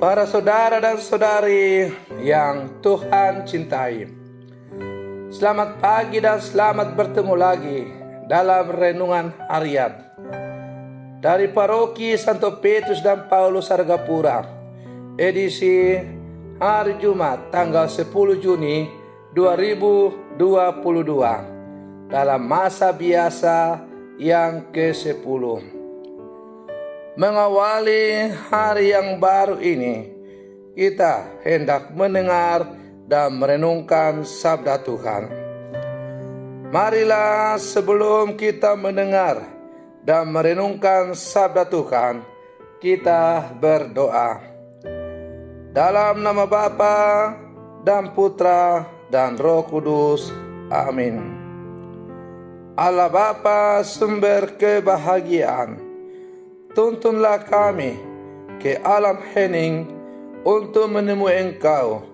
Para saudara dan saudari yang Tuhan cintai, selamat pagi dan selamat bertemu lagi dalam renungan harian dari Paroki Santo Petrus dan Paulus Argapura, edisi hari Jumat tanggal 10 Juni 2022 dalam masa biasa yang ke-10. Mengawali hari yang baru ini, kita hendak mendengar dan merenungkan sabda Tuhan. Marilah sebelum kita mendengar dan merenungkan sabda Tuhan, kita berdoa. Dalam nama Bapa dan Putra dan Roh Kudus. Amin. Allah Bapa, sumber kebahagiaan, tuntunlah kami ke alam hening untuk menemui Engkau,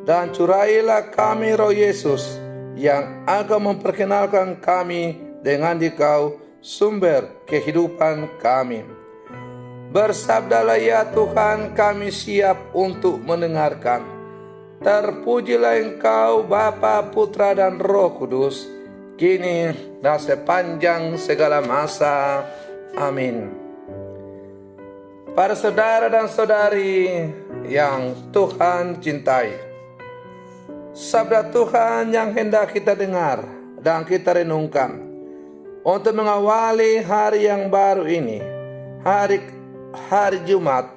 dan curailah kami Roh Yesus yang akan memperkenalkan kami dengan Dikau, sumber kehidupan kami. Bersabdalah ya Tuhan, kami siap untuk mendengarkan. Terpujilah Engkau Bapa, Putra dan Roh Kudus, kini dan sepanjang segala masa. Amin. Para saudara dan saudari yang Tuhan cintai, sabda Tuhan yang hendak kita dengar dan kita renungkan untuk mengawali hari yang baru ini, hari Jumat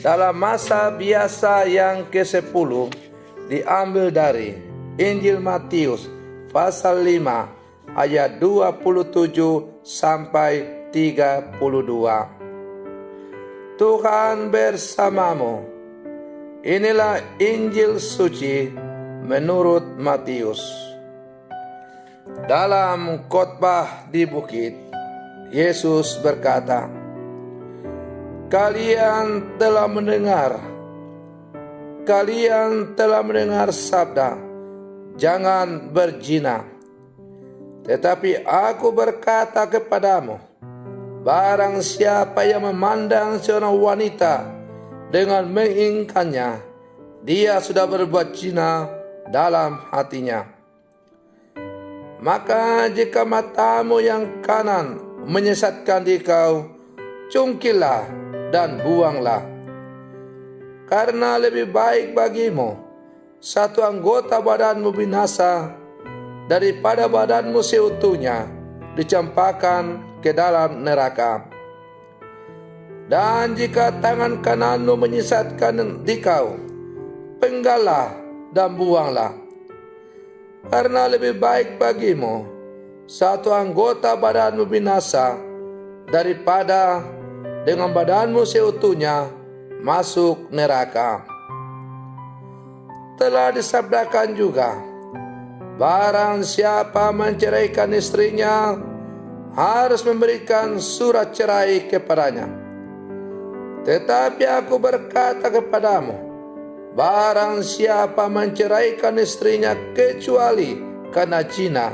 dalam masa biasa yang ke-10, diambil dari Injil Matius pasal 5 ayat 27 sampai 32. Tuhan bersamamu. Inilah Injil suci menurut Matius. Dalam khotbah di bukit, Yesus berkata, Kalian telah mendengar sabda, jangan berzina. Tetapi aku berkata kepadamu, barang siapa yang memandang seorang wanita dengan menginginkannya, dia sudah berbuat zina dalam hatinya. Maka jika matamu yang kanan menyesatkan dikau, cungkilah dan buanglah. Karena lebih baik bagimu satu anggota badanmu binasa daripada badanmu seutuhnya dicampakkan ke dalam neraka. Dan jika tangan kananmu menyesatkan dikau, penggallah dan buanglah. Karena lebih baik bagimu satu anggota badanmu binasa daripada dengan badanmu seutuhnya masuk neraka. Telah disabdakan juga, barang siapa menceraikan istrinya harus memberikan surat cerai kepadanya. Tetapi aku berkata kepadamu, barang siapa menceraikan istrinya kecuali karena zina,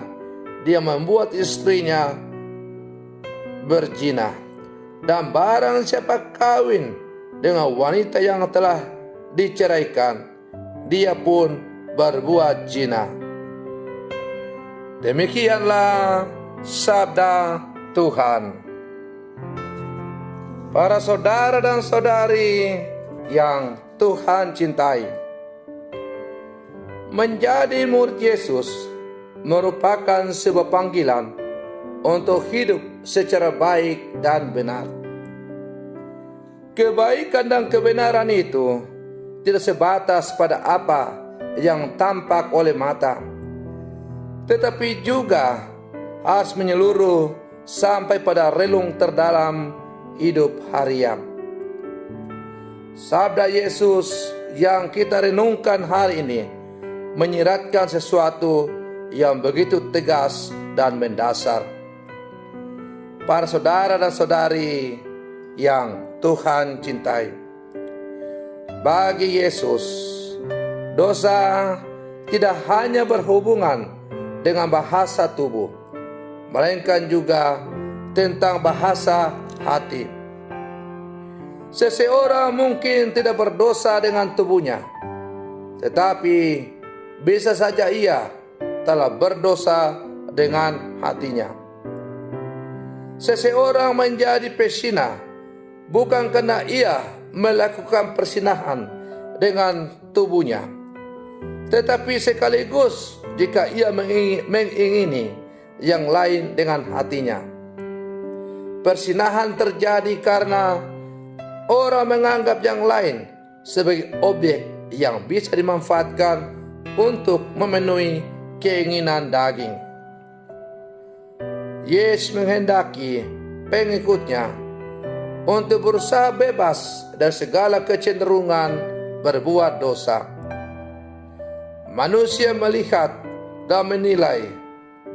dia membuat istrinya berzina. Dan barang siapa kawin dengan wanita yang telah diceraikan, dia pun berbuat zina. Demikianlah sabda Tuhan. Para saudara dan saudari yang Tuhan cintai, menjadi murid Yesus merupakan sebuah panggilan untuk hidup secara baik dan benar. Kebaikan dan kebenaran itu tidak sebatas pada apa yang tampak oleh mata, tetapi juga harus menyeluruh sampai pada relung terdalam hidup harian. Sabda Yesus yang kita renungkan hari ini menyiratkan sesuatu yang begitu tegas dan mendasar. Para saudara dan saudari yang Tuhan cintai, bagi Yesus, dosa tidak hanya berhubungan dengan bahasa tubuh, melainkan juga tentang bahasa hati. Seseorang mungkin tidak berdosa dengan tubuhnya, tetapi bisa saja ia telah berdosa dengan hatinya. Seseorang menjadi pesina bukan karena ia melakukan persinahan dengan tubuhnya, tetapi sekaligus jika ia mengingini yang lain dengan hatinya. Persinahan terjadi karena orang menganggap yang lain sebagai objek yang bisa dimanfaatkan untuk memenuhi keinginan daging. Yesus menghendaki pengikutnya untuk berusaha bebas dari segala kecenderungan berbuat dosa. Manusia melihat dan menilai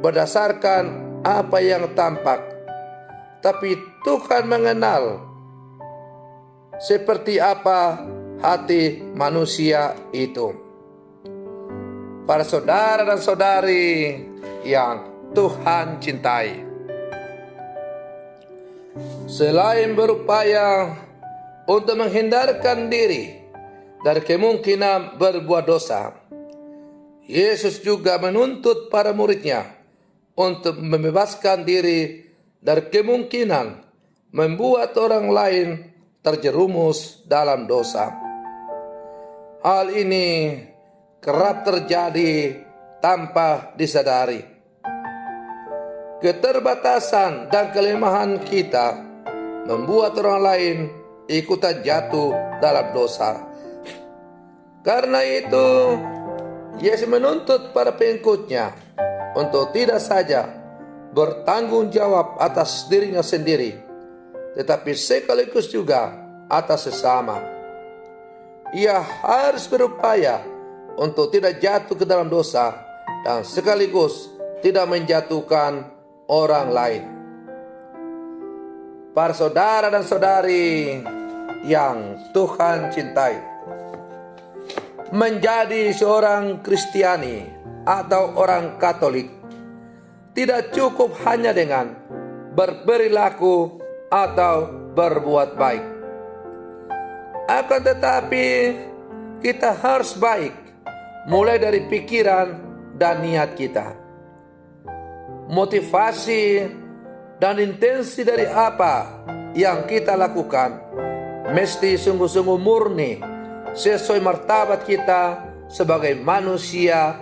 berdasarkan apa yang tampak, tapi Tuhan mengenal seperti apa hati manusia itu. Para saudara dan saudari yang Tuhan cintai, selain berupaya untuk menghindarkan diri dari kemungkinan berbuat dosa, Yesus juga menuntut para muridnya untuk membebaskan diri dari kemungkinan membuat orang lain terjerumus dalam dosa. Hal ini kerap terjadi tanpa disadari. Keterbatasan dan kelemahan kita membuat orang lain ikutan jatuh dalam dosa. Karena itu, Yesus menuntut para pengikutnya untuk tidak saja bertanggung jawab atas dirinya sendiri, tetapi sekaligus juga atas sesama. Ia harus berupaya untuk tidak jatuh ke dalam dosa dan sekaligus tidak menjatuhkan orang lain. Para saudara dan saudari yang Tuhan cintai, menjadi seorang Kristiani atau orang Katolik tidak cukup hanya dengan berperilaku atau berbuat baik. Akan tetapi kita harus baik mulai dari pikiran dan niat kita. Motivasi dan intensi dari apa yang kita lakukan mesti sungguh-sungguh murni sesuai martabat kita sebagai manusia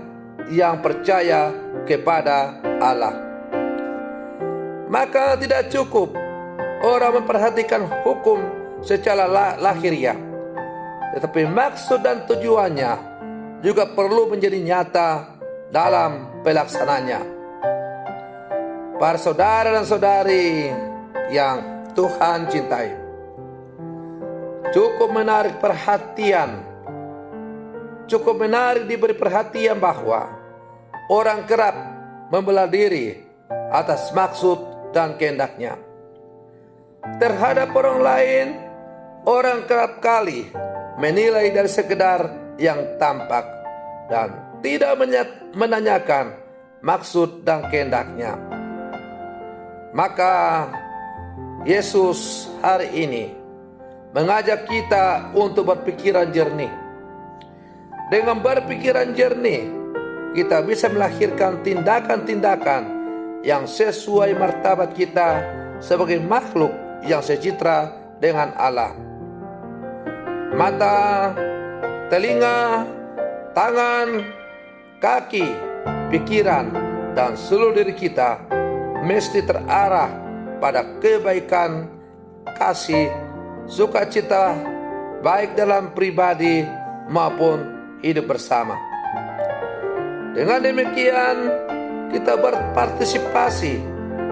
yang percaya kepada Allah. Maka tidak cukup orang memperhatikan hukum secara lahiriah, tetapi maksud dan tujuannya juga perlu menjadi nyata dalam pelaksananya. Para saudara dan saudari yang Tuhan cintai, cukup menarik diberi perhatian bahwa orang kerap membela diri atas maksud dan kehendaknya. Terhadap orang lain, orang kerap kali menilai dari sekedar yang tampak dan tidak menanyakan maksud dan kehendaknya. Maka Yesus hari ini mengajak kita untuk berpikiran jernih. Dengan berpikiran jernih, kita bisa melahirkan tindakan-tindakan yang sesuai martabat kita sebagai makhluk yang secitra dengan Allah. Mata, telinga, tangan, kaki, pikiran, dan seluruh diri kita mesti terarah pada kebaikan, kasih, sukacita, baik dalam pribadi maupun hidup bersama. Dengan demikian, kita berpartisipasi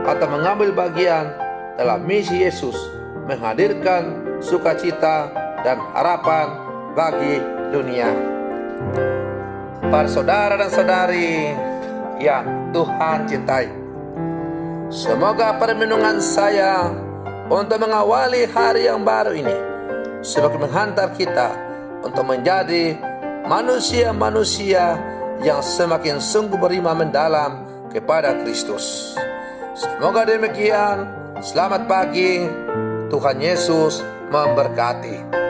atau mengambil bagian dalam misi Yesus menghadirkan sukacita dan harapan bagi dunia. Para saudara dan saudari yang Tuhan cintai, semoga permenungan saya untuk mengawali hari yang baru ini semakin menghantar kita untuk menjadi manusia-manusia yang semakin sungguh beriman mendalam kepada Kristus. Semoga demikian. Selamat pagi. Tuhan Yesus memberkati.